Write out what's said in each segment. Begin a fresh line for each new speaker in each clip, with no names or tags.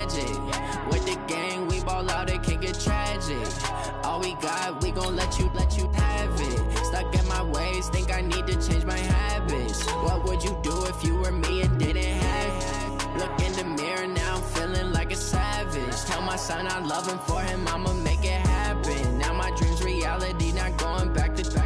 magic. With the gang, we ball out, it can get tragic. All we got, we gon' let you have it. Stuck in my ways, think I need to change my habits. What would you do if you were me and didn't have it? Look in the mirror, now I'm feeling like a savage. Tell my son I love him, for him I'ma make it happen. Now my dream's reality, not going back to.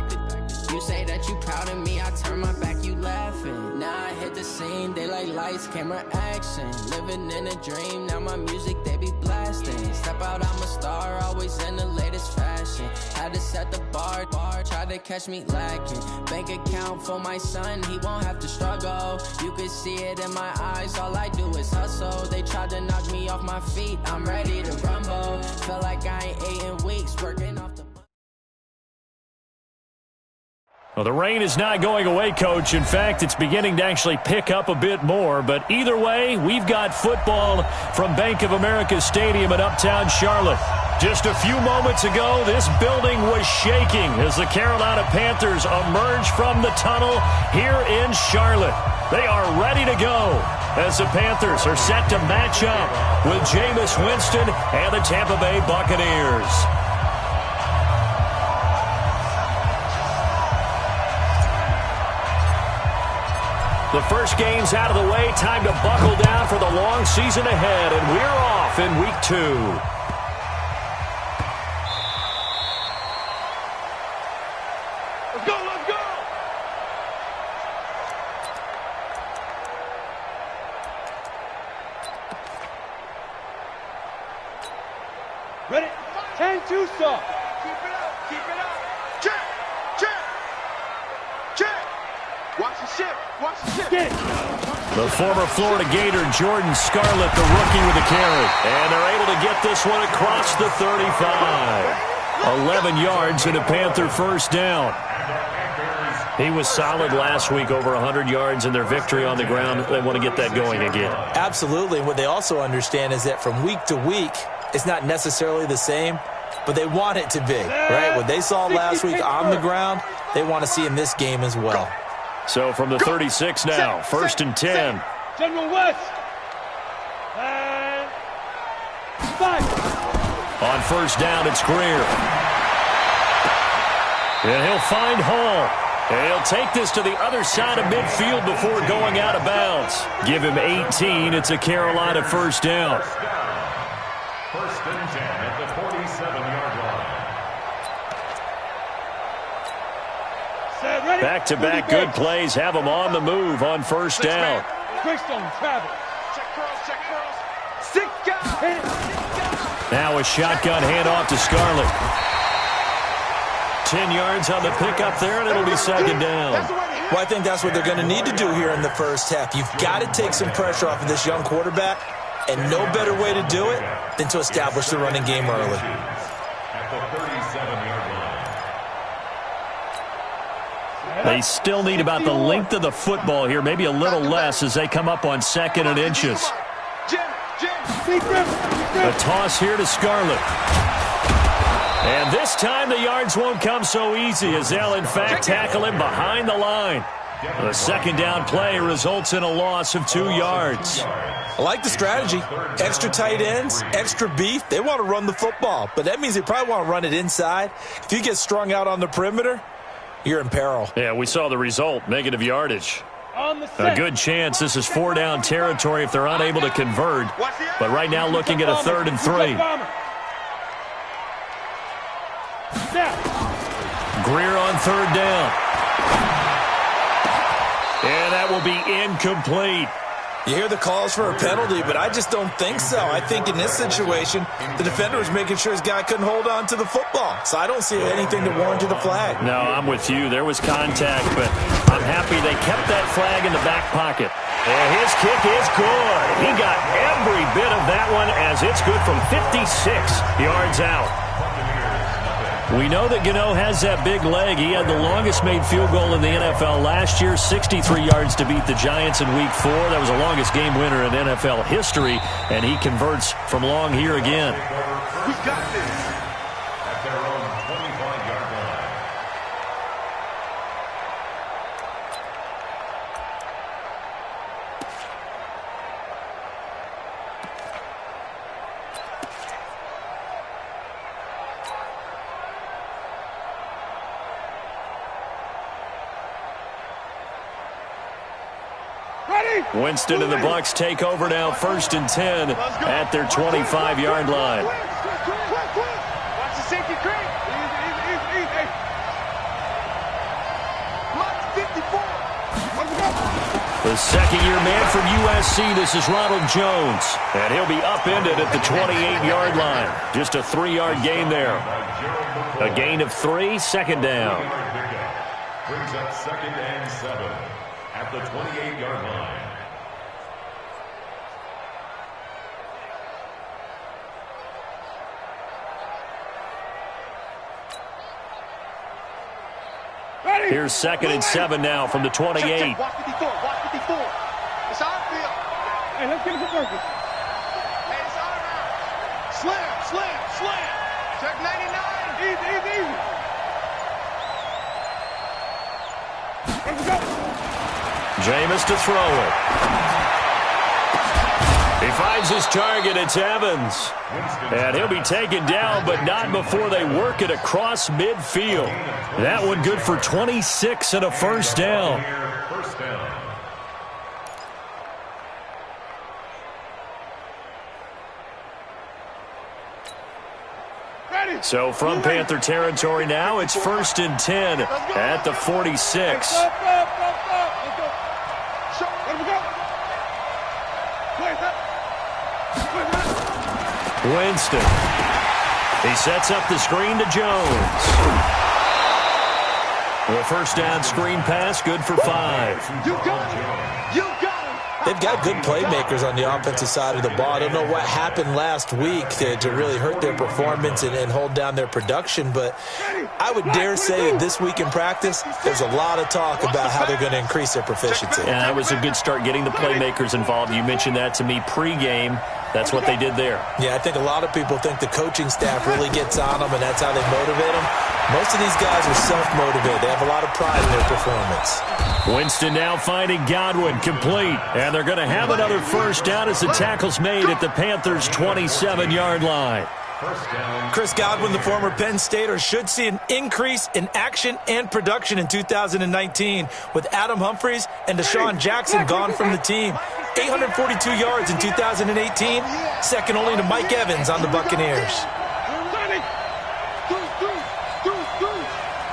You say that you proud of me, I turn my back, you laughing. Now I hit the scene, they like lights, camera, action. Living in a dream, now my music, they be blasting. Step out, I'm a star, always in the latest fashion. Had to set the bar, try to catch me lacking. Bank account for my son, he won't have to struggle. You can see it in my eyes, all I do is hustle. They tried to knock me off my feet, I'm ready to rumble. Feel like I ain't ate in weeks, working off the...
Well, the rain is not going away, Coach. In fact, it's beginning to actually pick up a bit more. But either way, we've got football from Bank of America Stadium in Uptown Charlotte. Just a few moments ago, this building was shaking as the Carolina Panthers emerge from the tunnel here in Charlotte. They are ready to go as the Panthers are set to match up with Jameis Winston and the Tampa Bay Buccaneers. The first game's out of the way. Time to buckle down for the long season ahead, and we're off in Week 2.
Let's go, let's go! Ready? 10-2 soft. Keep it up, keep it up. Check, check, check. Watch the ship, watch the ship.
The former Florida Gator, Jordan Scarlett, the rookie with the carry. And they're able to get this one across the 35. 11 yards and a Panther first down. He was solid last week, over 100 yards in their victory on the ground. They want to get that going again.
Absolutely. And what they also understand is that from week to week, it's not necessarily the same, but they want it to be, right? What they saw last week on the ground, they want to see in this game as well.
So from the 36 now, first and 10.
General West. And 5.
On first down, it's Greer. And he'll find Hall. And he'll take this to the other side of midfield before going out of bounds. Give him 18. It's a Carolina first down.
First and 10 at the 47-yard line.
Back-to-back good plays have him on the move on first down.
Greystone, travel. Check curls, check curls. 6 guys.
Now a shotgun handoff to Scarlett. 10 yards on the pickup there, and it'll be second down.
Well, I think that's what they're going to need to do here in the first half. You've got to take some pressure off of this young quarterback, and no better way to do it than to establish the running game early.
At the 37-yard line.
They still need about the length of the football here, maybe a little less as they come up on second and inches. A toss here to Scarlett. And this time the yards won't come so easy as they'll in fact tackle him behind the line. The second down play results in a loss of 2 yards.
I like the strategy. Extra tight ends, extra beef. They want to run the football, but that means they probably want to run it inside. If you get strung out on the perimeter, you're in peril.
Yeah, we saw the result, negative yardage. A good chance this is 4-down territory if they're unable to convert. But right now looking at a 3rd and 3. Greer on 3rd down. And that will be incomplete.
You hear the calls for a penalty, but I just don't think so. I think in this situation, the defender was making sure his guy couldn't hold on to the football. So I don't see anything to warrant the flag.
No, I'm with you. There was contact, but I'm happy they kept that flag in the back pocket. And his kick is good. He got every bit of that one as it's good from 56 yards out. We know that Gano has that big leg. He had the longest made field goal in the NFL last year, 63 yards to beat the Giants in Week 4. That was the longest game winner in NFL history, and he converts from long here again.
We got this at their own 25-yard line.
Winston and the Bucs take over now, 1st and 10 at their 25-yard line.
Watch the safety creep. Easy. Block 54.
The second-year man from USC, this is Ronald Jones. And he'll be upended at the 28-yard line. Just a 3-yard gain there. A gain of 3, second down.
Brings up 2nd and 7 at the 28-yard line.
Here's 2nd and 7 now from the 28.
Check. Watch 54. It's our field. Hey, let's get it to purpose. Hey, it's our round. Slam. Check 99. Easy. Let's go.
Jameis to throw it. He finds his target. It's Evans. And he'll be taken down, but not before they work it across midfield. That one good for 26 and a first down. So from Panther territory now, it's 1st and 10 at the 46. Winston. He sets up the screen to Jones. The first down screen pass, good for 5.
You got it.
They've got good playmakers on the offensive side of the ball. I don't know what happened last week to really hurt their performance and hold down their production, but I would dare say that this week in practice, there's a lot of talk about how they're going to increase their proficiency.
Yeah, that was a good start getting the playmakers involved. You mentioned that to me pregame. That's what they did there.
Yeah, I think a lot of people think the coaching staff really gets on them, and that's how they motivate them. Most of these guys are self-motivated. They have a lot of pride in their performance.
Winston now finding Godwin complete. And they're going to have another first down as the tackle's made at the Panthers' 27-yard line.
Chris Godwin, the former Penn Stater, should see an increase in action and production in 2019 with Adam Humphries and Deshaun Jackson gone from the team. 842 yards in 2018, second only to Mike Evans on the Buccaneers.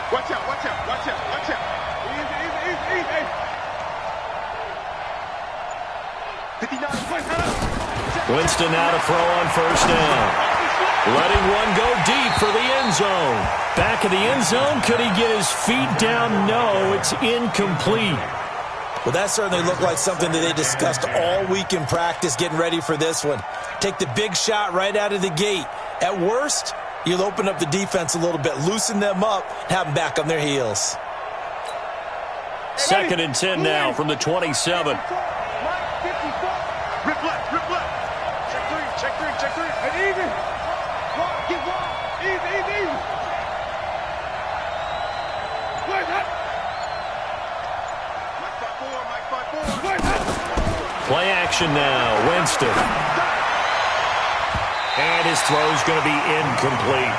Watch out. Easy. 59.
Winston now to throw on first down. Letting one go deep for the end zone. Back of the end zone. Could he get his feet down? No, it's incomplete.
Well, that certainly looked like something that they discussed all week in practice getting ready for this one. Take the big shot right out of the gate. At worst, you'll open up the defense a little bit, loosen them up, and have them back on their heels.
2nd and 10 now from the 27.
Rip left. Check three. And easy. Get one. Easy. Where's that? Mike 5-4.
Play action now. Winston. And his throw's going to be incomplete.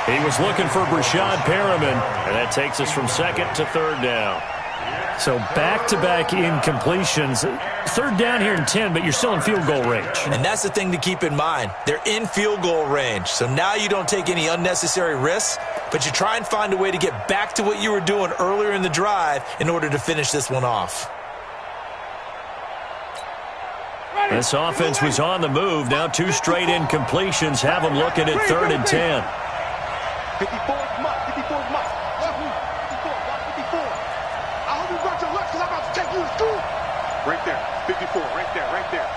He was looking for Brashad Perriman, and that takes us from 2nd to 3rd down. So back-to-back incompletions. 3rd down here and 10, but you're still in field goal range.
And that's the thing to keep in mind. They're in field goal range. So now you don't take any unnecessary risks, but you try and find a way to get back to what you were doing earlier in the drive in order to finish this one off.
This offense was on the move. Now 2 straight incompletions have them looking at 3rd and 10.
54 Mike. 54. I hope you brought your lunch because I'm about to take you to school. Right there. 54. Right there.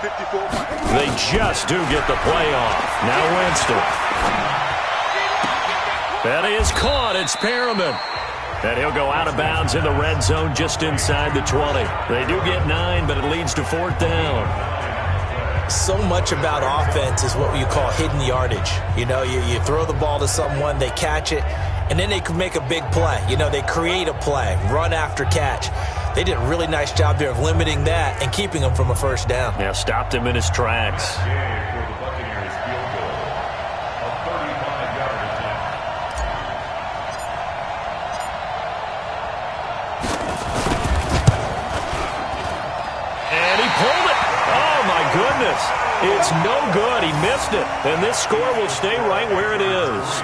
54 Mike.
They just do get the play off. Now Winston. That is caught. It's Perriman. And he'll go out of bounds in the red zone just inside the 20. They do get 9, but it leads to 4th down.
So much about offense is what you call hidden yardage. You know, you throw the ball to someone, they catch it, and then they can make a big play. You know, they create a play, run after catch. They did a really nice job there of limiting that and keeping him from a first down.
Yeah, stopped him in his tracks. It's no good. He missed it. And this score will stay right where it is.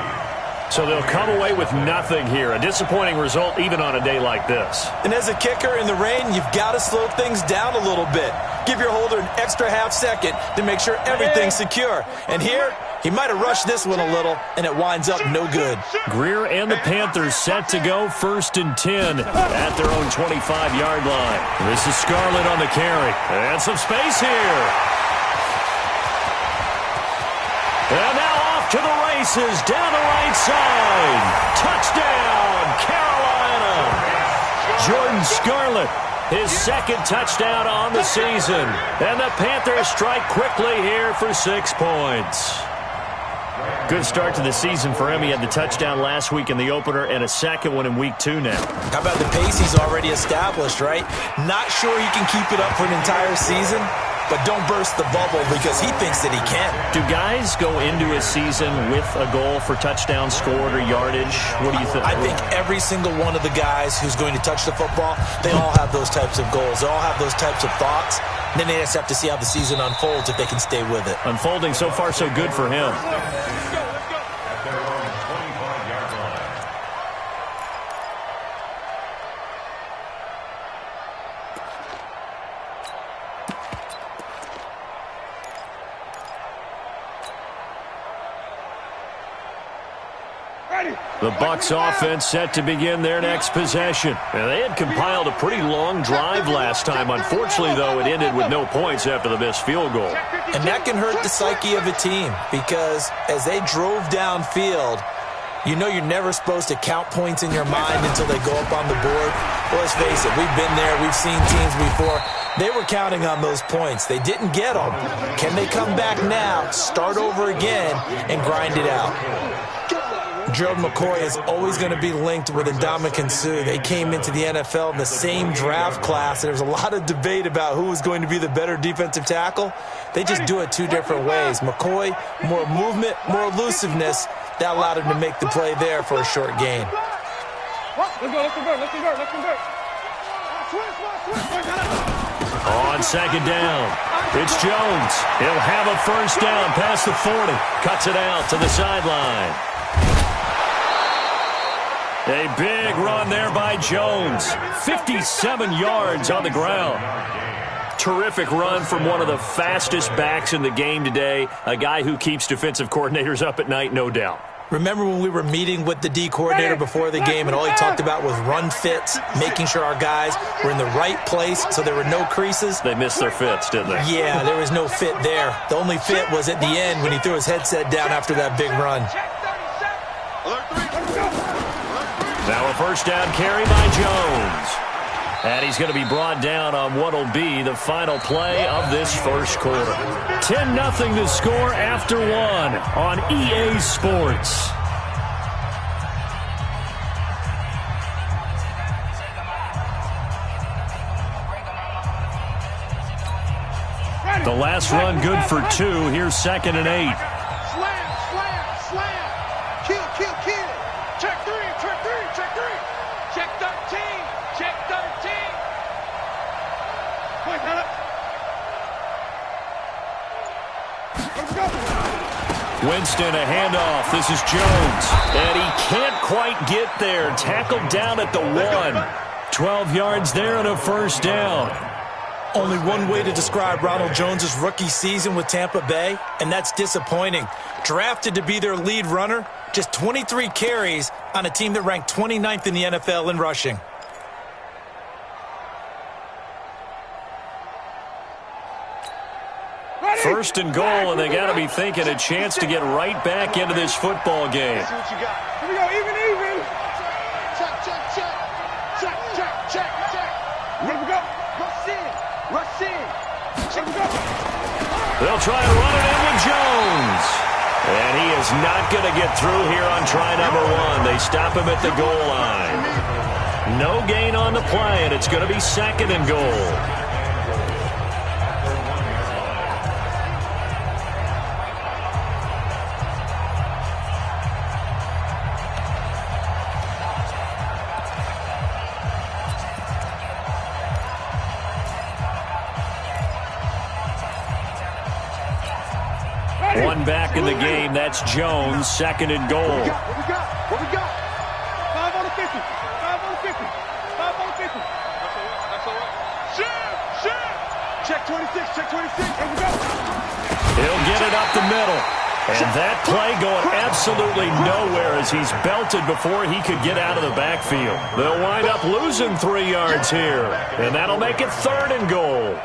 So they'll come away with nothing here. A disappointing result even on a day like this.
And as a kicker in the rain, you've got to slow things down a little bit. Give your holder an extra half second to make sure everything's secure. And here, he might have rushed this one a little, and it winds up no good.
Greer and the Panthers set to go 1st and 10 at their own 25-yard line. This is Scarlett on the carry. And some space here. And now off to the races down the right side. Touchdown, Carolina. Jordan Scarlett, his second touchdown on the season. And the Panthers strike quickly here for 6 points. Good start to the season for him. He had the touchdown last week in the opener and a second one in week 2 now.
How about the pace he's already established, right? Not sure he can keep it up for an entire season, but don't burst the bubble because he thinks that he can.
Do guys go into a season with a goal for touchdown scored or yardage? What do you think?
I think every single one of the guys who's going to touch the football, they all have those types of goals. They all have those types of thoughts. And then they just have to see how the season unfolds if they can stay with it.
Unfolding so far so good for him. The Bucs offense set to begin their next possession. And they had compiled a pretty long drive last time. Unfortunately, though, it ended with no points after the missed field goal.
And that can hurt the psyche of a team because as they drove downfield, you know you're never supposed to count points in your mind until they go up on the board. Well, let's face it, we've been there. We've seen teams before. They were counting on those points. They didn't get them. Can they come back now, start over again, and grind it out? Gerald McCoy is always going to be linked with Dmx-0365. They came into the NFL in the same draft class. There was a lot of debate about who was going to be the better defensive tackle. They just do it 2 different ways. McCoy, more movement, more elusiveness. That allowed him to make the play there for a short gain.
Let's convert.
On second down, it's Jones. He'll have a first down past the 40. Cuts it out to the sideline. A big run there by Jones. 57 yards on the ground. Terrific run from one of the fastest backs in the game today. A guy who keeps defensive coordinators up at night, no doubt.
Remember when we were meeting with the D coordinator before the game and all he talked about was run fits, making sure our guys were in the right place so there were no creases?
They missed their fits, didn't they?
Yeah, there was no fit there. The only fit was at the end when he threw his headset down after that big run.
Now a first down carry by Jones. And he's going to be brought down on what will be the final play of this first quarter. 10-0 to score after 1 on EA Sports. The last run good for 2. Here's 2nd and 8.
Slam. Kill. Check 3. Check 13. Quick, cut it. Let's go.
Winston, a handoff. This is Jones. And he can't quite get there. Tackled down at the 1. 12 yards there and a first down.
Only one way to describe Ronald Jones' rookie season with Tampa Bay, and that's disappointing. Drafted to be their lead runner, just 23 carries on a team that ranked 29th in the NFL in rushing.
First and goal, and they got to be thinking a chance to get right back into this football game.
See what you got. Here we go, even. Check. Here we go. Rush in. Here we go.
They'll try and run it in with Jones. And he is not going to get through here on try number 1. They stop him at the goal line. No gain on the play, and it's going to be 2nd and goal. One back in the game. That's Jones, second and goal.
What we got? 5 on the 50. 5 on the 50. 5 on the 50. That's all right. Shift. Check 26. Check 26. Here we go.
He'll get it up the middle. And that play going absolutely nowhere as he's belted before he could get out of the backfield. They'll wind up losing 3 yards here. And that'll make it third and goal.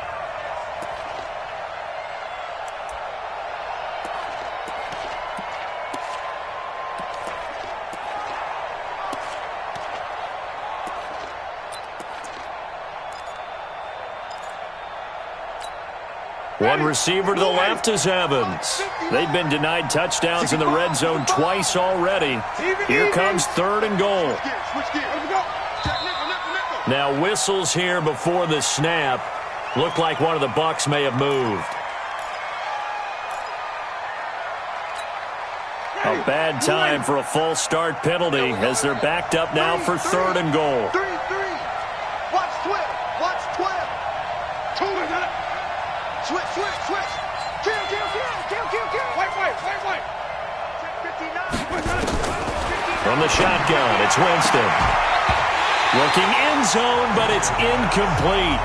One receiver to the left is Evans. They've been denied touchdowns in the red zone twice already. Here comes third and goal. Now whistles here before the snap. Looked like one of the Bucs may have moved. A bad time for a false start penalty as they're backed up now for third and goal.
3. Watch 12. Watch 12. 2. Switch. Kill. Wait. Check 59.
From the shotgun, it's Winston. Looking end zone, but it's incomplete.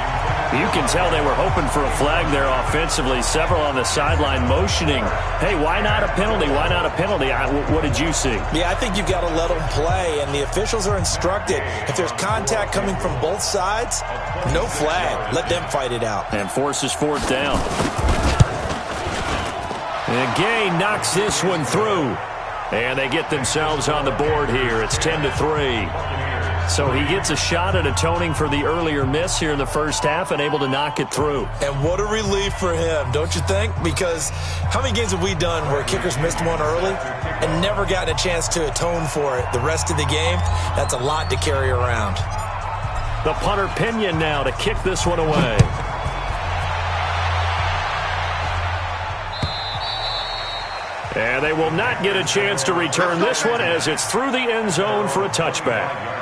You can tell they were hoping for a flag there offensively. Several on the sideline motioning. Hey, why not a penalty? Why not a penalty? What did you see?
Yeah, I think you've got to let them play, and the officials are instructed. If there's contact coming from both sides, no flag. Let them fight it out.
And forces fourth down. And Gay knocks this one through. And they get themselves on the board here. It's 10-3. So he gets a shot at atoning for the earlier miss here in the first half and able to knock it through.
And what a relief for him, don't you think? Because how many games have we done where kickers missed one early and never gotten a chance to atone for it the rest of the game? That's a lot to carry around.
The punter Pinion now to kick this one away. And they will not get a chance to return this one as it's through the end zone for a touchback.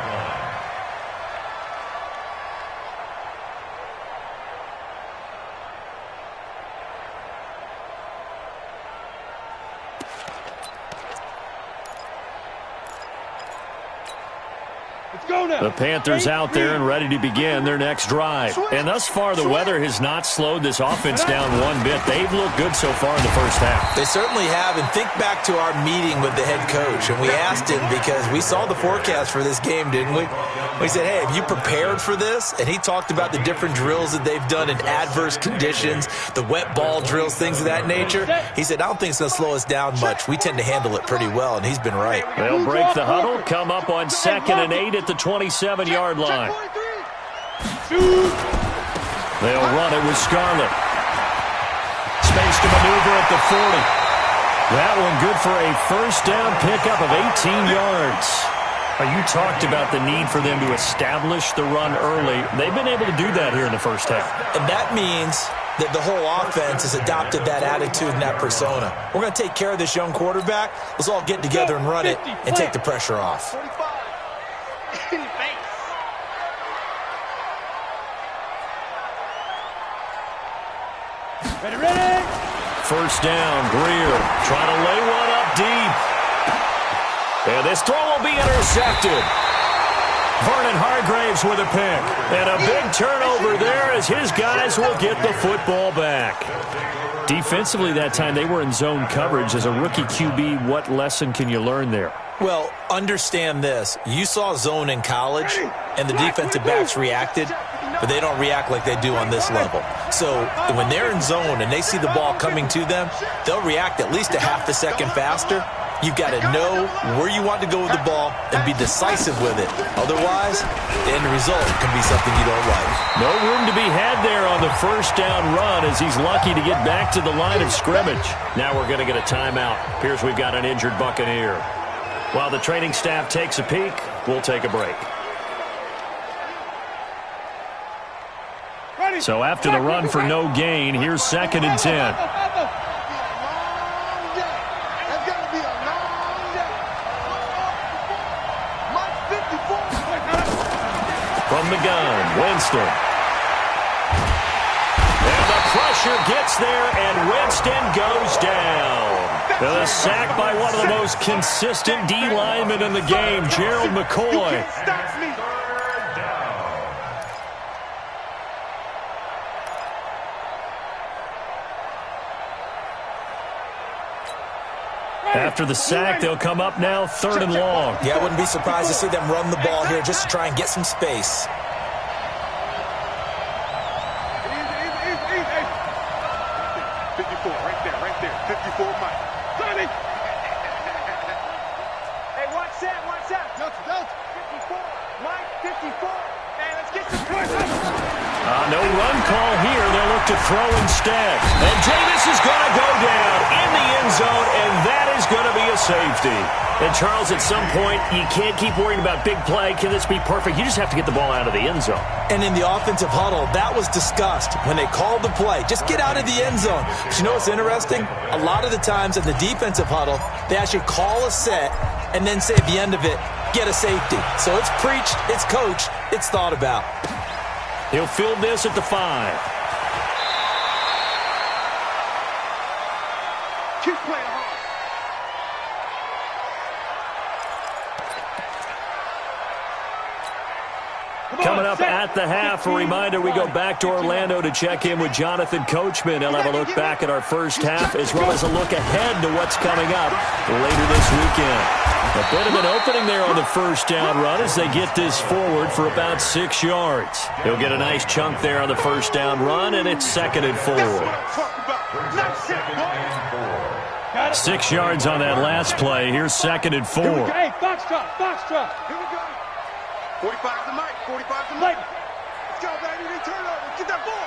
The Panthers out there and ready to begin their next drive. And thus far, the weather has not slowed this offense down one bit. They've looked good so far in the first half.
They certainly have. And think back to our meeting with the head coach. And we asked him because we saw the forecast for this game, didn't we? We said, hey, have you prepared for this? And he talked about the different drills that they've done in adverse conditions, the wet ball drills, things of that nature. He said, I don't think it's going to slow us down much. We tend to handle it pretty well, and he's been right.
They'll break the huddle, come up on 2nd and 8 at the 27-yard line. They'll run it with Scarlett. Space to maneuver at the 40. That one good for a first down pickup of 18 yards. You talked about the need for them to establish the run early. They've been able to do that here in the first half.
And that means that the whole offense has adopted that attitude and that persona. We're going to take care of this young quarterback. Let's all get together and run it and take the pressure off.
Ready.
First down, Greer trying to lay one up deep. And this throw will be intercepted. Vernon Hargraves with a pick. And a big turnover there as his guys will get the football back. Defensively that time, they were in zone coverage. As a rookie QB, what lesson can you learn there?
Well, understand this. You saw zone in college, and the defensive backs reacted, but they don't react like they do on this level. So when they're in zone and they see the ball coming to them, they'll react at least a half a second faster. You've got to know where you want to go with the ball and be decisive with it. Otherwise, the end result can be something you don't like.
No room to be had there on the first down run as he's lucky to get back to the line of scrimmage. Now we're going to get a timeout. Here's we've got an injured Buccaneer. While the training staff takes a peek, we'll take a break. So after the run for no gain, here's 2nd and 10. From the gun, Winston. And the pressure gets there, and Winston goes down. The sack by one of the most consistent D linemen in the game, Gerald McCoy. After the sack, they'll come up now 3rd and long.
Yeah, I wouldn't be surprised to see them run the ball here just to try and get some space.
No run call here. They'll look to throw instead. And Jameis is going to go down in the end zone, and that is going to be a safety. And, Charles, at some point, you can't keep worrying about big play. Can this be perfect? You just have to get the ball out of the end zone.
And in the offensive huddle, that was discussed when they called the play. Just get out of the end zone. But you know what's interesting? A lot of the times in the defensive huddle, they actually call a set and then say at the end of it, get a safety. So it's preached, it's coached, it's thought about.
He'll field this at the 5.
Keep playing hard.
Coming up at the half, a reminder, we go back to Orlando to check in with Jonathan Coachman. He'll have a look back at our first half as well as a look ahead to what's coming up later this weekend. A bit of an opening there on the first down run as they get this forward for about 6 yards. He'll get a nice chunk there on the first down run, and it's 2nd and 4. 6 yards on that last play. Here's 2nd and 4.
Hey, box drop. Here we go. 45 to Mike. 45 to Mike. Let's go, baby. They turn over. Get that ball.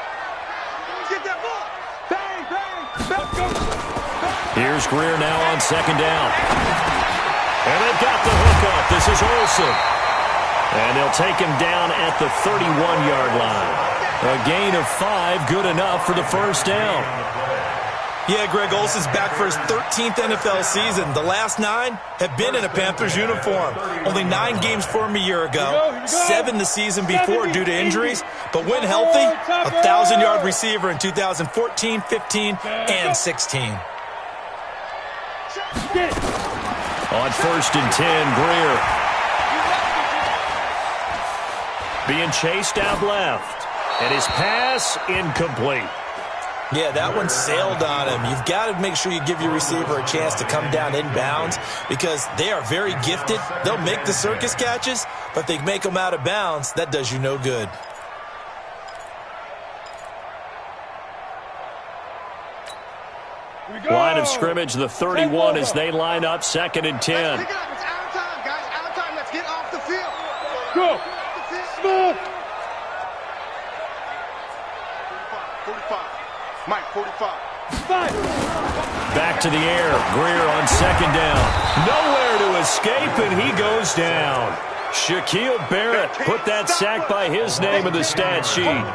Bang, bang. Let's go.
Here's Greer now on 2nd down. And they've got the hook up. This is Olsen. And they'll take him down at the 31-yard line. A gain of 5, good enough for the first down.
Yeah, Greg Olsen's back for his 13th NFL season. The last 9 have been in a Panthers uniform. Only 9 games for him a year ago, 7 the season before due to injuries. But when healthy, a 1,000-yard receiver in 2014, 15, and 16.
On 1st and 10, Greer. Being chased out left. And his pass incomplete.
Yeah, that one sailed on him. You've got to make sure you give your receiver a chance to come down inbounds because they are very gifted. They'll make the circus catches, but if they make them out of bounds, that does you no good.
Line of scrimmage, the 31 as they line up 2nd and 10.
Pick it up. It's out of time, guys. Out of time. Let's get off the field. Go. Smooth. 45. Mike, 45.
Back to the air. Greer on 2nd down. Nowhere to escape, and he goes down. Shaquille Barrett put that sack by his name in the stat sheet.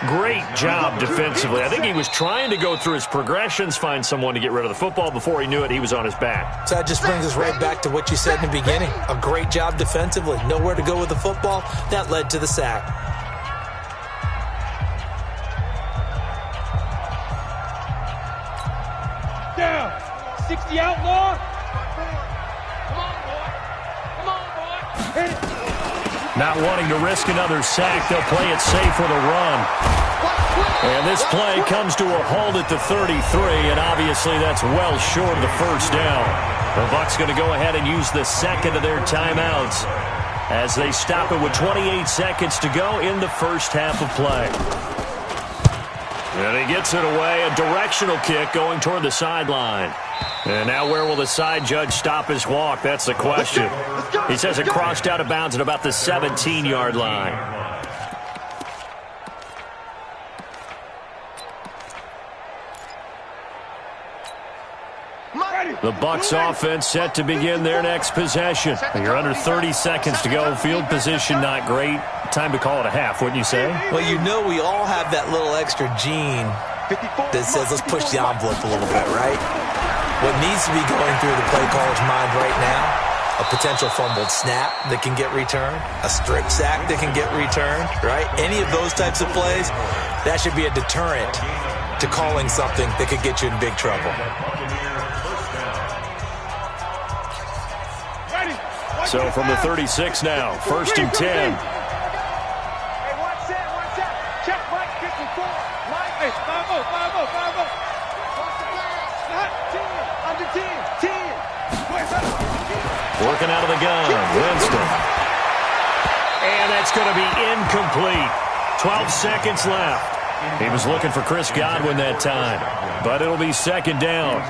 Great job defensively. I think he was trying to go through his progressions, find someone to get rid of the football. Before he knew it, he was on his back.
So that just brings us right back to what you said in the beginning. A great job defensively. Nowhere to go with the football. That led to the sack.
Down. 60 outlaw. Come on, boy. Hit it.
Not wanting to risk another sack, they'll play it safe with a run. And this play comes to a halt at the 33, and obviously that's well short of the first down. The Bucs going to go ahead and use the second of their timeouts as they stop it with 28 seconds to go in the first half of play. And he gets it away, a directional kick going toward the sideline. And now where will the side judge stop his walk? That's the question. He says it crossed out of bounds at about the 17-yard line. The Bucs offense set to begin their next possession. You're under 30 seconds to go. Field position not great. Time to call it a half, wouldn't you say?
Well, you know we all have that little extra gene that says let's push the envelope a little bit, right? What needs to be going through the play caller's mind right now, a potential fumbled snap that can get returned, a strip sack that can get returned, right? Any of those types of plays, that should be a deterrent to calling something that could get you in big trouble.
So from the 36 now, 1st and 10.
Hey, one set. Check Mike, 54. Mike, hey, 5-0. Watch the pass. Not 10, under 10.
Working out of the gun, Winston. And that's going to be incomplete. 12 seconds left. He was looking for Chris Godwin that time, but it'll be 2nd down.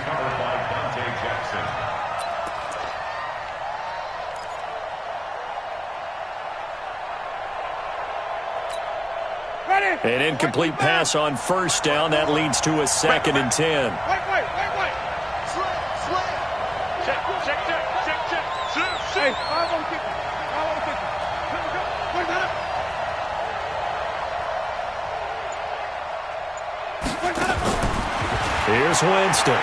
An incomplete pass on 1st down. That leads to a 2nd and 10.
Wait. Check. Hey, 5-0 kicker. Wait, that up.
Here's Winston.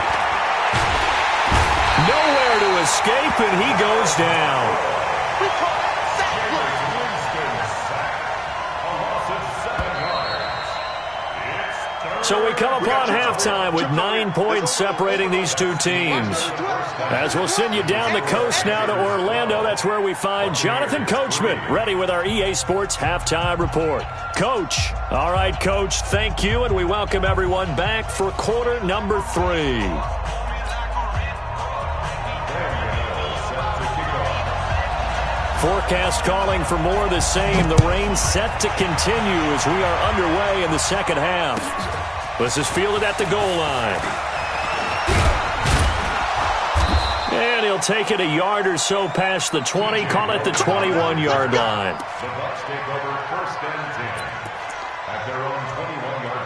Nowhere to escape, and he goes down. So we come upon halftime with 9 points separating these two teams. As we'll send you down the coast now to Orlando, that's where we find Jonathan Coachman, ready with our EA Sports Halftime Report. Coach. All right, Coach, thank you, and we welcome everyone back for quarter number 3. Forecast calling for more of the same. The rain set to continue as we are underway in the second half. This is fielded at the goal line. And he'll take it a yard or so past the 20, call it the 21-yard line.
The Bucs take over 1st and 10 at their own 21-yard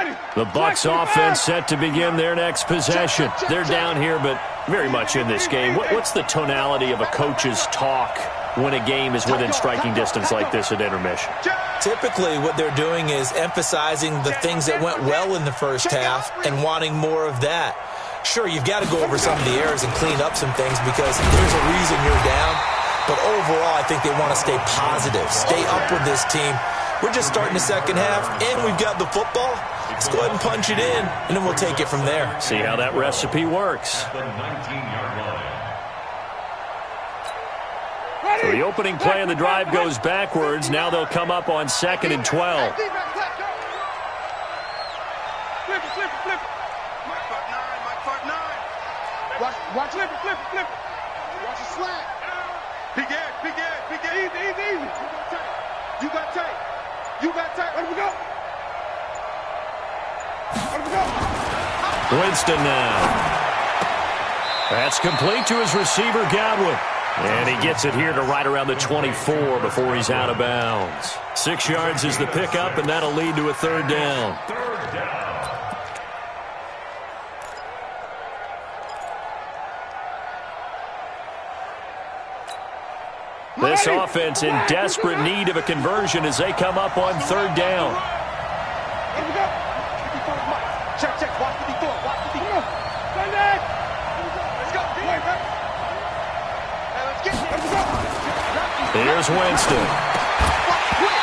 line.
The Bucs offense set to begin their next possession. They're down here, but very much in this game. What's the tonality of a coach's talk when a game is within striking distance like this at intermission?
Typically, what they're doing is emphasizing the things that went well in the first half and wanting more of that. Sure, you've got to go over some of the errors and clean up some things because there's a reason you're down. But overall, I think they want to stay positive, stay up with this team. We're just starting the second half, and we've got the football. Let's go ahead and punch it in, and then we'll take it from there.
See how that recipe works.
The 19-yard line.
So the opening play of the drive goes backwards. Now they'll come up on 2nd and 12.
Flip it. Mike 5-9. Watch flip it. Watch it slant. Big Ed. Easy. You got tight. Let me go.
Winston now. That's complete to his receiver, Godwin. And he gets it here to right around the 24 before he's out of bounds. 6 yards is the pickup, and that'll lead to a 3rd down. This offense in desperate need of a conversion as they come up on 3rd down.
Check. Watch 54. Let's go.
Here's Winston.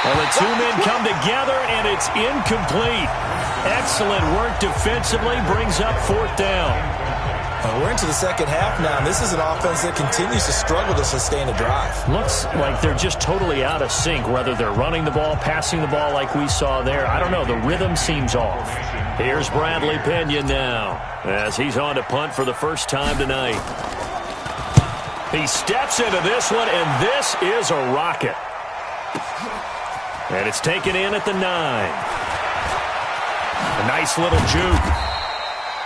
Well, the two men come together, and it's incomplete. Excellent work defensively, brings up 4th down.
We're into the second half now, and this is an offense that continues to struggle to sustain a drive.
Looks like they're just totally out of sync, whether they're running the ball, passing the ball like we saw there. I don't know. The rhythm seems off. Here's Bradley Pinion now as he's on to punt for the first time tonight. He steps into this one, and this is a rocket. And it's taken in at the 9. A nice little juke.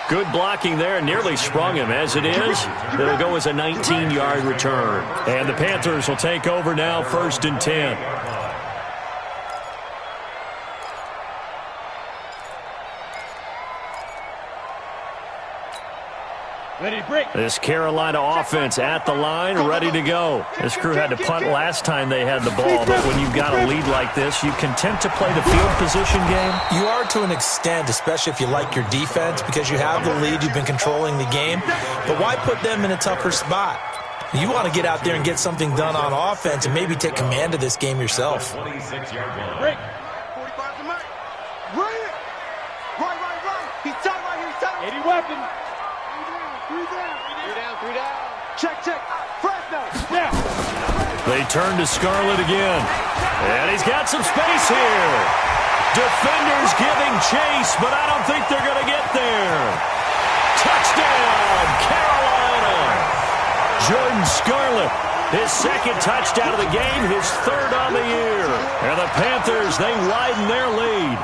Good blocking there, nearly sprung him. As it is, it'll go as a 19-yard return. And the Panthers will take over now, 1st and 10. This Carolina offense at the line, ready to go. This crew had to punt last time they had the ball, but when you've got a lead like this, you can tend to play the field position game.
You are to an extent, especially if you like your defense, because you have the lead, you've been controlling the game. But why put them in a tougher spot? You want to get out there and get something done on offense and maybe take command of this game yourself.
26-yard line.
Break. 45 to Mike. Right. He's tight right here. He's tight. 80 weapon. 3 down. Check. Fresno. Yeah.
They turn to Scarlett again. And he's got some space here. Defenders giving chase, but I don't think they're going to get there. Touchdown, Carolina. Jordan Scarlett, his second touchdown of the game, his third on the year. And the Panthers, they widen their lead.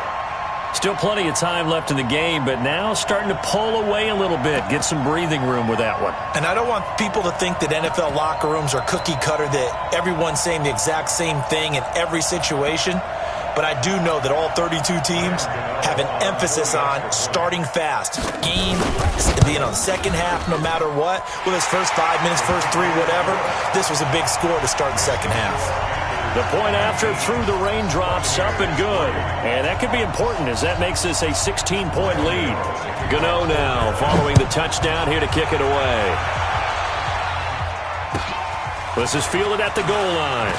Still plenty of time left in the game, but now starting to pull away a little bit, get some breathing room with that one.
And I don't want people to think that NFL locker rooms are cookie cutter, that everyone's saying the exact same thing in every situation. But I do know that all 32 teams have an emphasis on starting fast. Game, second half, no matter what. With his first 5 minutes, first 3, whatever. This was a big score to start the second half.
The point after through the raindrops, up and good. And that could be important as that makes this a 16-point lead. Gano now following the touchdown here to kick it away. This is fielded at the goal line.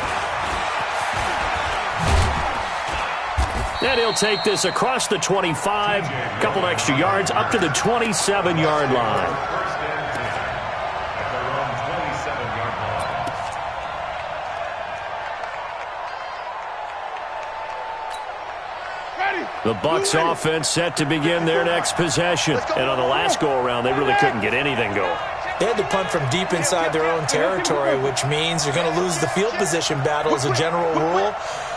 And he'll take this across the 25, a couple extra yards, up to the 27-yard line. The Bucs offense set to begin their next possession. And on the last go-around, they really couldn't get anything going.
They had to punt from deep inside their own territory, which means you're going to lose the field position battle as a general rule.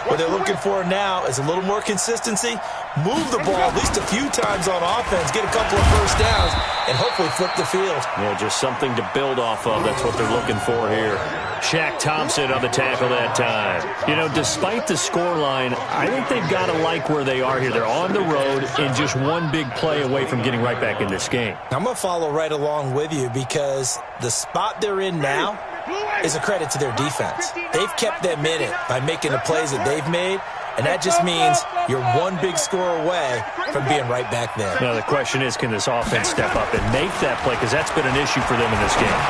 What they're looking for now is a little more consistency, move the ball at least a few times on offense, get a couple of first downs, and hopefully flip the field.
Yeah, just something to build off of. That's what they're looking for here. Shaq Thompson on the tackle that time. You know, despite the scoreline, I think they've got to like where they are here. They're on the road and just one big play away from getting right back in this game.
I'm going to follow right along with you because the spot they're in now is a credit to their defense. They've kept them in it by making the plays that they've made, and that just means you're one big score away from being right back there.
Now, the question is, can this offense step up and make that play? Because that's been an issue for them in this game.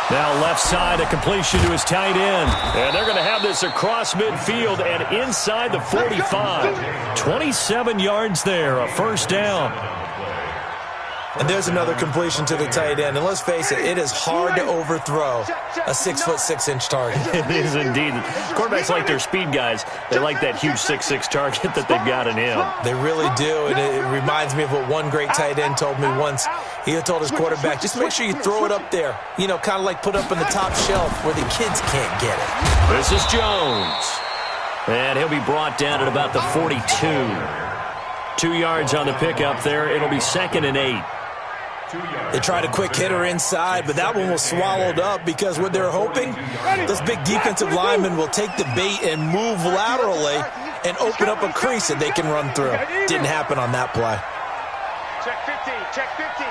Now left side, a completion to his tight end. And they're going to have this across midfield and inside the 45. 27 yards there, a first down.
And there's another completion to the tight end. And let's face it, it is hard to overthrow a 6'6" target.
It is indeed. Quarterbacks like their speed guys. They like that huge 6'6" target that they've got in him.
They really do. And it reminds me of what one great tight end told me once. He told his quarterback, just make sure you throw it up there. You know, kind of like put up on the top shelf where the kids can't get it.
This is Jones. And he'll be brought down at about the 42. 2 yards on the pickup there. It'll be 2nd and 8.
They tried a quick hitter inside, but that one was swallowed up because what they're hoping, this big defensive lineman will take the bait and move laterally and open up a crease that they can run through. Didn't happen on that play.
Check 50, check 50.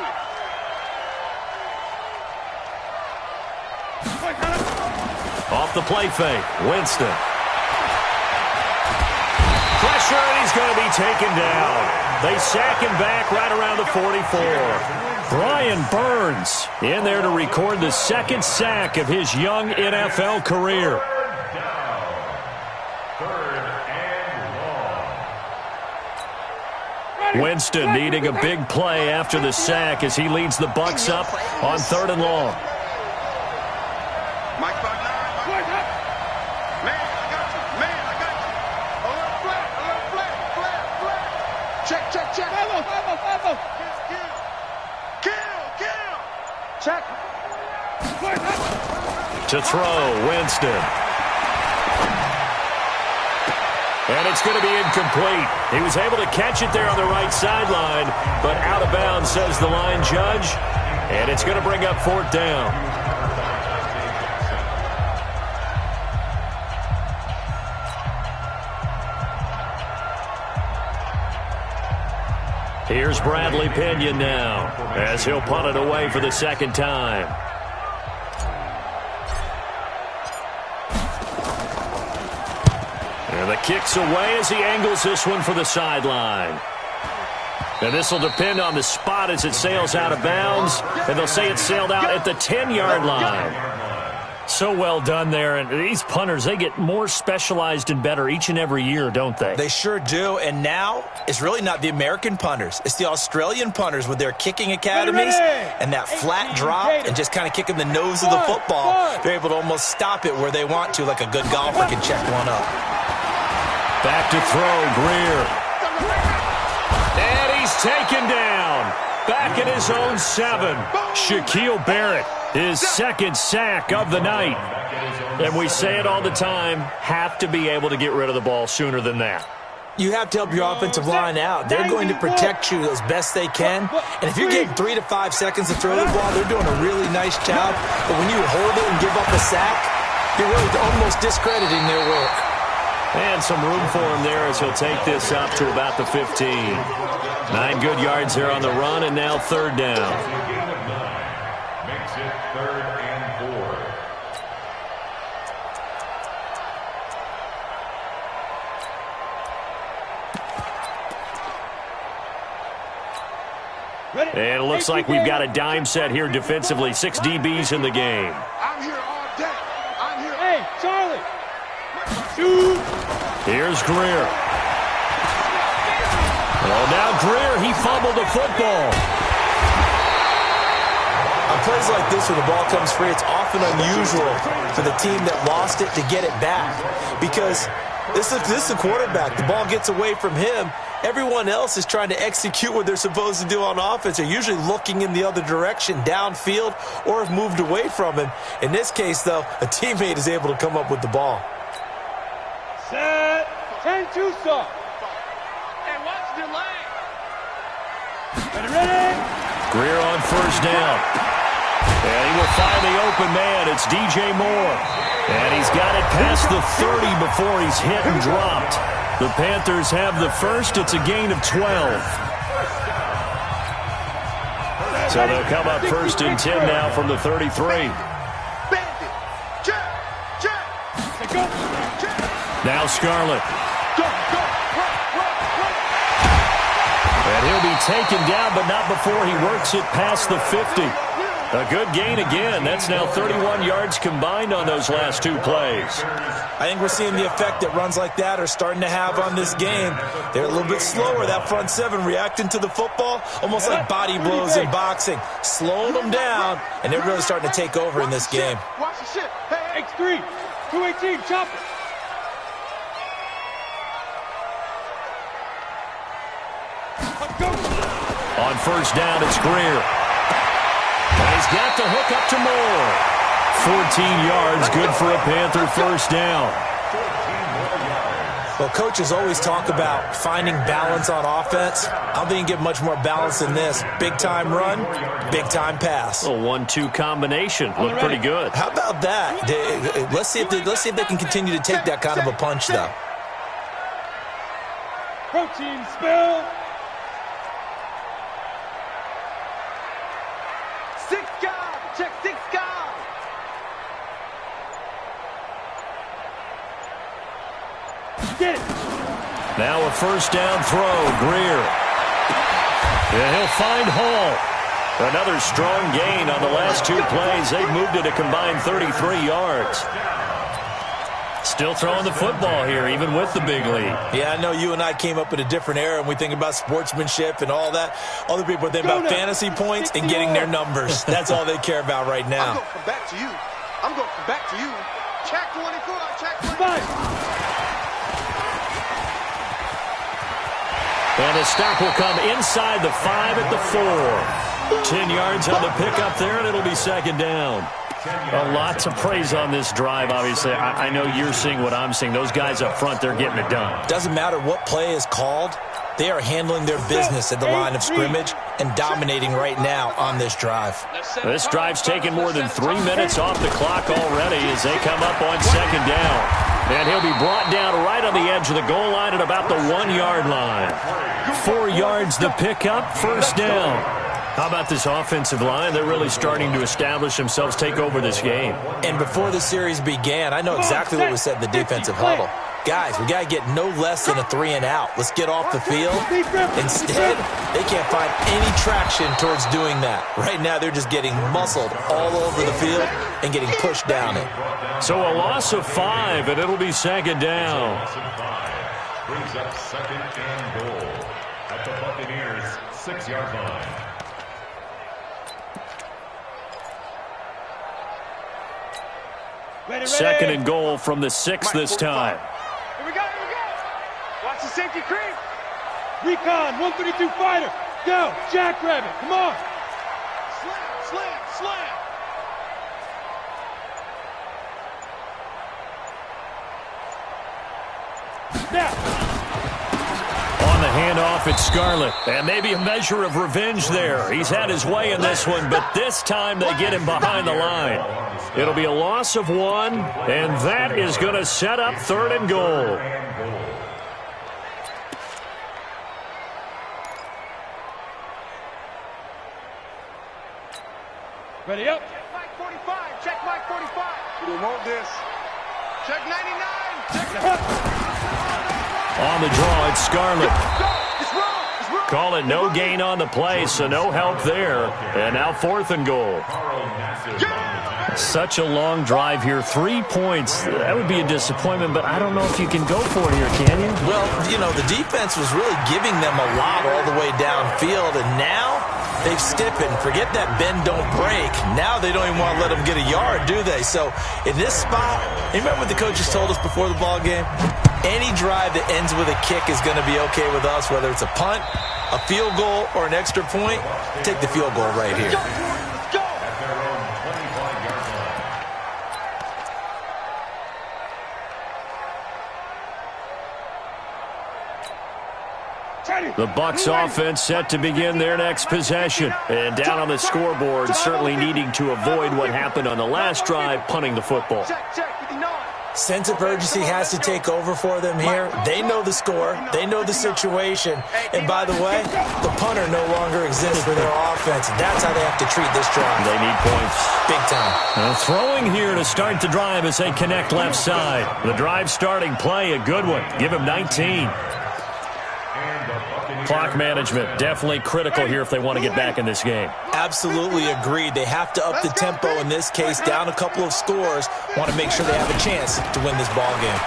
Off the play fake, Winston. Pressure, and he's going to be taken down. They sack him back right around the 44. Brian Burns in there to record the second sack of his young NFL career. Winston needing a big play after the sack as he leads the Bucs up on 3rd and long.
Mike 5'9", Man, I got you. Man, I got you. A little flat. Check. Kill. Check.
To throw, Winston. And it's going to be incomplete. He was able to catch it there on the right sideline, but out of bounds, says the line judge. And it's going to bring up 4th down. Here's Bradley Pinion now as he'll punt it away for the second time. And the kick's away as he angles this one for the sideline. And this will depend on the spot as it sails out of bounds. And they'll say it sailed out at the 10-yard line. So well done there. And these punters, they get more specialized and better each and every year, don't they?
They sure do. And now it's really not the American punters. It's the Australian punters with their kicking academies and that flat drop and just kind of kicking the nose of the football. They're able to almost stop it where they want to, like a good golfer can check one up.
Back to throw, Greer. And he's taken down. Back at his own 7. Shaquille Barrett, his second sack of the night. And we say it all the time, have to be able to get rid of the ball sooner than that.
You have to help your offensive line out. They're going to protect you as best they can. And if you're getting 3 to 5 seconds to throw the ball, they're doing a really nice job. But when you hold it and give up a sack, you're really almost discrediting their work.
And some room for him there as he'll take this up to about the 15. 9 good yards here on the run, and now 3rd down.
Makes it 3rd and 4.
And it looks like we've got a dime set here defensively. 6 DBs in the game.
I'm here all day. I'm here.
Hey, Charlie. Shoot.
Here's Greer. Oh, now Greer, he fumbled the football.
On plays like this where the ball comes free, it's often unusual for the team that lost it to get it back. Because this is the quarterback. The ball gets away from him. Everyone else is trying to execute what they're supposed to do on offense. They're usually looking in the other direction, downfield, or have moved away from him. In this case, though, a teammate is able to come up with the ball.
Set. 10-2 stop.
Hey, watch the lane.
Ready?
Greer on 1st down. And he will find the open man. It's DJ Moore. And he's got it past the 30 before he's hit and dropped. The Panthers have the first. It's a gain of 12. So they'll come up 1st and 10 now from the 33. Now Scarlett. And he'll be taken down, but not before he works it past the 50. A good gain again. That's now 31 yards combined on those last 2 plays.
I think we're seeing the effect that runs like that are starting to have on this game. They're a little bit slower, that front 7, reacting to the football, almost like body blows in boxing, slowing them down, and they're really starting to take over in this game.
Watch the shit. Hey,
X3. 218. Chop it.
On 1st down, it's Greer. And he's got the hook up to Moore. 14 yards, good for a Panther 1st down.
Well, coaches always talk about finding balance on offense. I don't think you get much more balance than this. Big-time run, big-time pass.
A 1-2 combination. Looked pretty good.
How about that? Let's see if they can continue to take that kind of a punch, though.
Protein spill.
6 guys. Check 6 guys.
Get it.
Now a 1st down throw, Greer. And he'll find Hall. Another strong gain on the last 2 plays. They've moved it a combined 33 yards. Still throwing the football here, even with the big lead.
Yeah, I know you and I came up in a different era, and we think about sportsmanship and all that. Other people think about fantasy points and getting their numbers. That's all they care about right now.
I'm going from back to you. I'm going from back to you. Check 24. Check 24.
And the stop will come inside the 5 at the 4. 10 yards on the pickup there, and it'll be 2nd down. A lot to praise on this drive, obviously. I know you're seeing what I'm seeing. Those guys up front, they're getting it done.
Doesn't matter what play is called. They are handling their business at the line of scrimmage and dominating right now on this drive.
This drive's taken more than 3 minutes off the clock already as they come up on 2nd down. And he'll be brought down right on the edge of the goal line at about the 1-yard line. 4 yards the pickup, 1st down. How about this offensive line? They're really starting to establish themselves, take over this game.
And before the series began, I know exactly what was said in the defensive huddle. guys, we got to get no less than a 3 and out. Let's get off the field. Instead, they can't find any traction towards doing that. Right now, they're just getting muscled all over the field and getting pushed down it.
So a loss of 5, and it'll be second down.
Loss of 5 brings up second and goal at the Buccaneers' 6-yard line.
Second and goal from the 6 this time.
Here we go, here we go. Watch the safety creep. Recon, 132 fighter. Go, jackrabbit, come on.
Slam, slam, slam.
Now.
On the handoff, it's Scarlett. And maybe a measure of revenge there. He's had his way in this one, but this time they get him behind the line. It'll be a loss of 1, and that is going to set up third and goal.
Ready up.
Check Mike 45. Check Mike 45. We don't want this. Check 99. Check
On the draw, it's Scarlett.
Go. It's wrong. It's wrong.
Call it no gain on the play, so no help there. And now fourth and goal. Such a long drive here. 3 points. That would be a disappointment, but I don't know if you can go for it here, can you?
Well, you know, the defense was really giving them a lot all the way downfield, and now they've stiffened. Forget that bend, don't break. Now they don't even want to let them get a yard, do they? So in this spot, you remember what the coaches told us before the ball game? Any drive that ends with a kick is going to be okay with us, whether it's a punt, a field goal, or an extra point. Take the field goal right here.
The Bucs offense set to begin their next possession. And down on the scoreboard, certainly needing to avoid what happened on the last drive, punting the football.
Sense of urgency has to take over for them here. They know the score. They know the situation. And by the way, the punter no longer exists for their offense. That's how they have to treat this drive.
They need points.
Big time.
Throwing here to start the drive as they connect left side. The drive starting play, a good one. Give him 19. Clock management, definitely critical here if they want to get back in this game.
Absolutely agreed. They have to up the tempo in this case, down a couple of scores. Want to make sure they have a chance to win this ball game.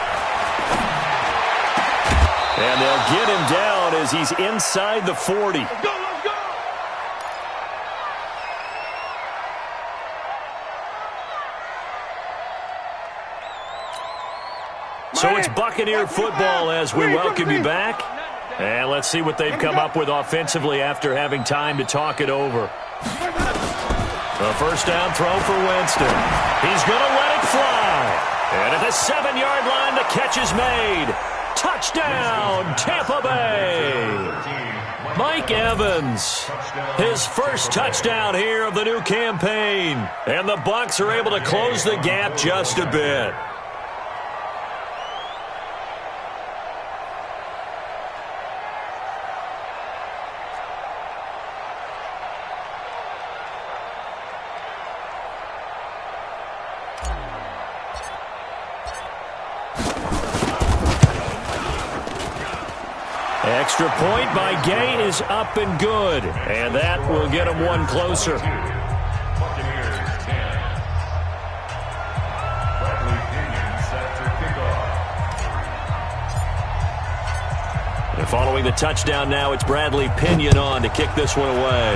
And they'll get him down as he's inside the 40.
Let's go, let's go.
So it's Buccaneer football as we welcome you back. And let's see what they've come up with offensively after having time to talk it over. The first down throw for Winston. He's going to let it fly. And at the 7-yard line, the catch is made. Touchdown, Tampa Bay. Mike Evans, his first touchdown here of the new campaign. And the Bucs are able to close the gap just a bit. Extra point by Gay is up and good. And that will get him one closer.
Buccaneers 10. Bradley Pinion set to kick off.
And following the touchdown now, it's Bradley Pinion on to kick this one away.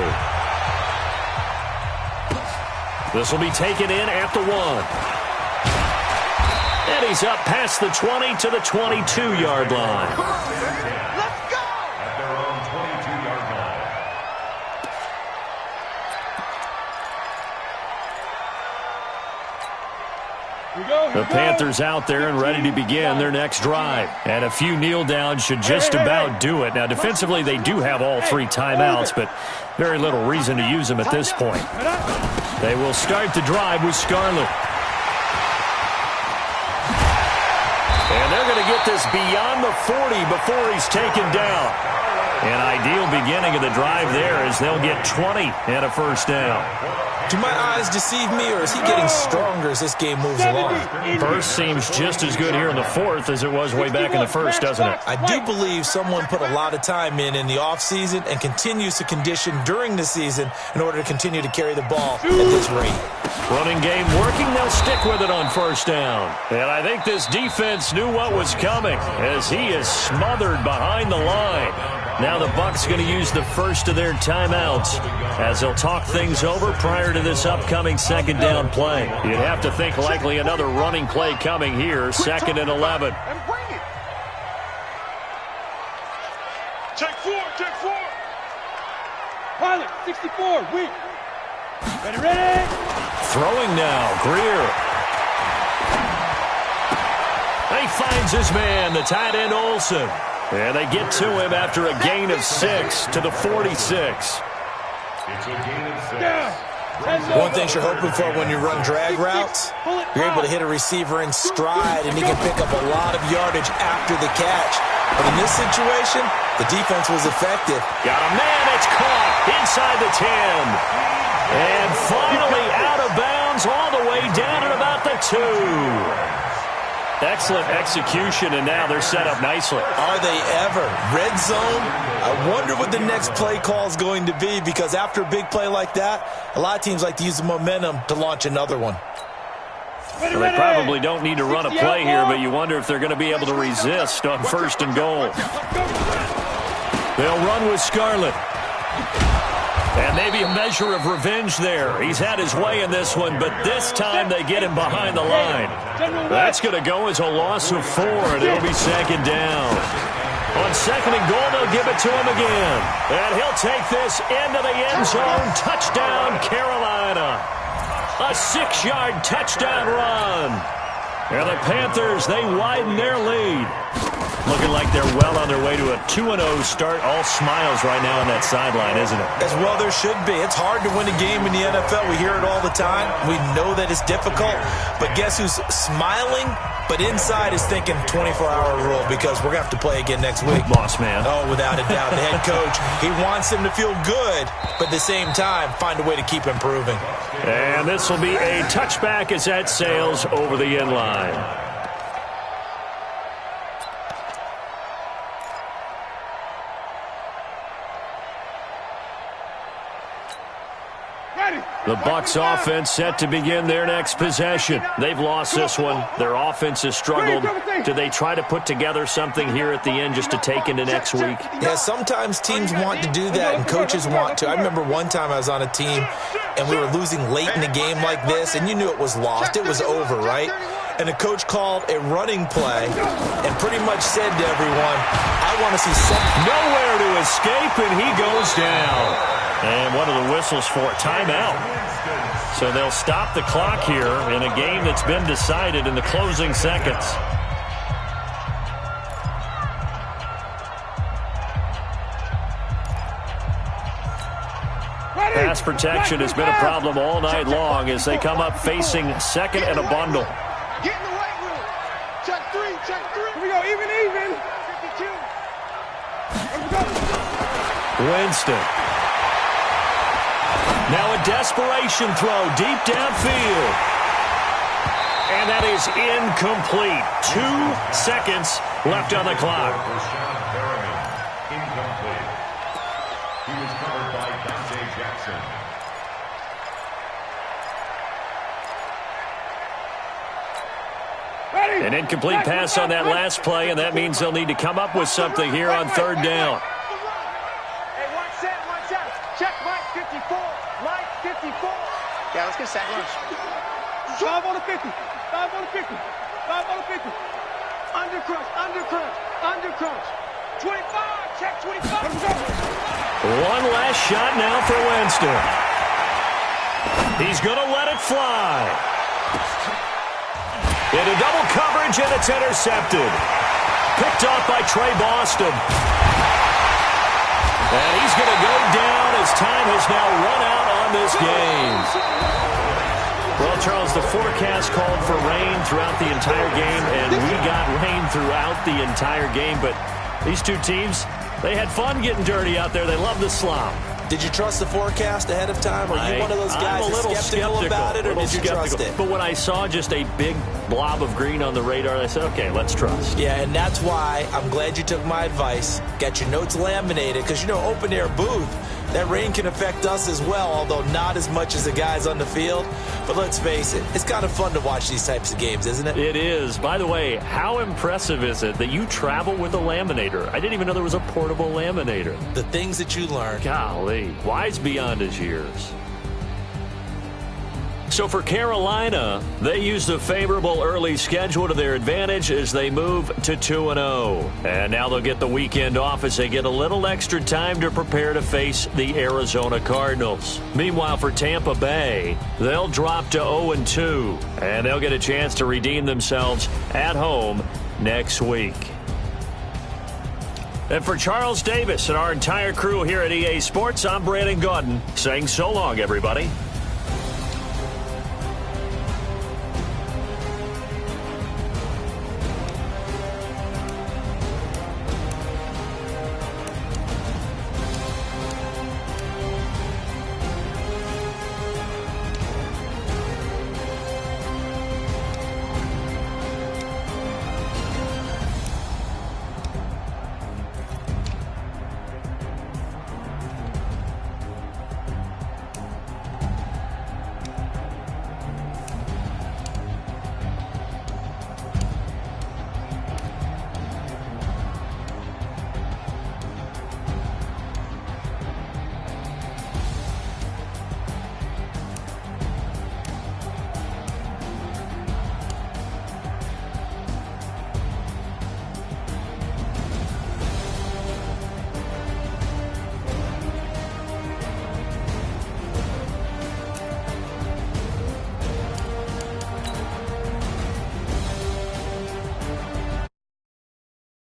This will be taken in at the 1. And he's up past the 20 to the 22-yard line. The Panthers out there and ready to begin their next drive. And a few kneel downs should just about do it. Now, defensively, they do have all 3 timeouts, but very little reason to use them at this point. They will start the drive with Scarlett. And they're going to get this beyond the 40 before he's taken down. An ideal beginning of the drive there as they'll get 20 and a first down.
Do my eyes deceive me, or is he getting stronger as this game moves along?
Burst seems just as good here in the fourth as it was way back in the first, doesn't it?
I do believe someone put a lot of time in the offseason and continues to condition during the season in order to continue to carry the ball at this rate.
Running game working. They'll stick with it on first down. And I think this defense knew what was coming as he is smothered behind the line. Now the Bucs going to use the first of their timeouts as they'll talk things over prior to this upcoming second down play. You'd have to think likely another running play coming here, 2nd and 11.
Check four. Pilot, 64, weak. Ready.
Throwing now, Greer. He finds his man, the tight end Olsen. And they get to him after a gain of 6 to the 46.
It's a gain of 6.
One thing you're hoping for when you run drag routes, you're able to hit a receiver in stride, and he can pick up a lot of yardage after the catch. But in this situation, the defense was effective.
Got a man, it's caught inside the 10. And finally out of bounds all the way down at about the 2. Excellent execution, and now they're set up nicely.
Are they ever? Red zone? I wonder what the next play call is going to be, because after a big play like that, a lot of teams like to use the momentum to launch another one.
Well, they probably don't need to run a play here, but you wonder if they're going to be able to resist on 1st and goal. They'll run with Scarlett. And maybe a measure of revenge there. He's had his way in this one, but this time they get him behind the line. That's going to go as a loss of 4, and it'll be 2nd down. On 2nd and goal, they'll give it to him again. And he'll take this into the end zone. Touchdown, Carolina. A 6-yard touchdown run. And the Panthers, they widen their lead. Looking like they're well on their way to a 2-0 start. All smiles right now on that sideline, isn't it?
As well there should be. It's hard to win a game in the NFL. We hear it all the time. We know that it's difficult. But guess who's smiling? But inside is thinking 24-hour rule, because we're going to have to play again next week.
Boss man.
Oh, without a doubt. The head coach, he wants them to feel good, but at the same time, find a way to keep improving.
And this will be a touchback as that sails over the end line. The Bucs offense set to begin their next possession. They've lost this one. Their offense has struggled. Do they try to put together something here at the end just to take into next week?
Yeah, sometimes teams want to do that and coaches want to. I remember one time I was on a team and we were losing late in a game like this, and you knew it was lost. It was over, right? And the coach called a running play and pretty much said to everyone, I want to see something.
Nowhere to escape, and he goes down. And one of the whistles for a timeout. So they'll stop the clock here in a game that's been decided in the closing seconds. Pass protection has been a problem all night long as they come up facing 2nd and a bundle.
Get in the right room. Check 3.
Here we go, even. 52.
Winston. Now a desperation throw deep downfield. And that is incomplete. 2 seconds left on the clock.
Incomplete. He was covered by Dante Jackson.
An incomplete pass on that last play, and that means they'll need to come up with something here on 3rd down.
Hey, watch out. Check Mike 54. Mike 54.
Yeah, let's get sack lunch.
5 on the 50. 5 on the 50. 5 on the 50. Under crunch. 25. Check 25.
One last shot now for Winston. He's going to let it fly. Into double coverage, and it's intercepted. Picked off by Trey Boston. And he's going to go down as time has now run out on this game. Well, Charles, the forecast called for rain throughout the entire game, and we got rain throughout the entire game. But these two teams, they had fun getting dirty out there. They love the slop.
Did you trust the forecast ahead of time? Are you one of those guys that's skeptical about it, or did you trust it?
But when I saw just a big blob of green on the radar, I said, okay, let's trust.
Yeah, and that's why I'm glad you took my advice. Got your notes laminated, because, open-air booth, that rain can affect us as well, although not as much as the guys on the field. But let's face it, it's kind of fun to watch these types of games, isn't it?
It is. By the way, how impressive is it that you travel with a laminator? I didn't even know there was a portable laminator.
The things that you learn.
Golly, wise beyond his years. So for Carolina, they used a favorable early schedule to their advantage as they move to 2-0. And now they'll get the weekend off as they get a little extra time to prepare to face the Arizona Cardinals. Meanwhile, for Tampa Bay, they'll drop to 0-2, and they'll get a chance to redeem themselves at home next week. And for Charles Davis and our entire crew here at EA Sports, I'm Brandon Gaudin saying so long, everybody.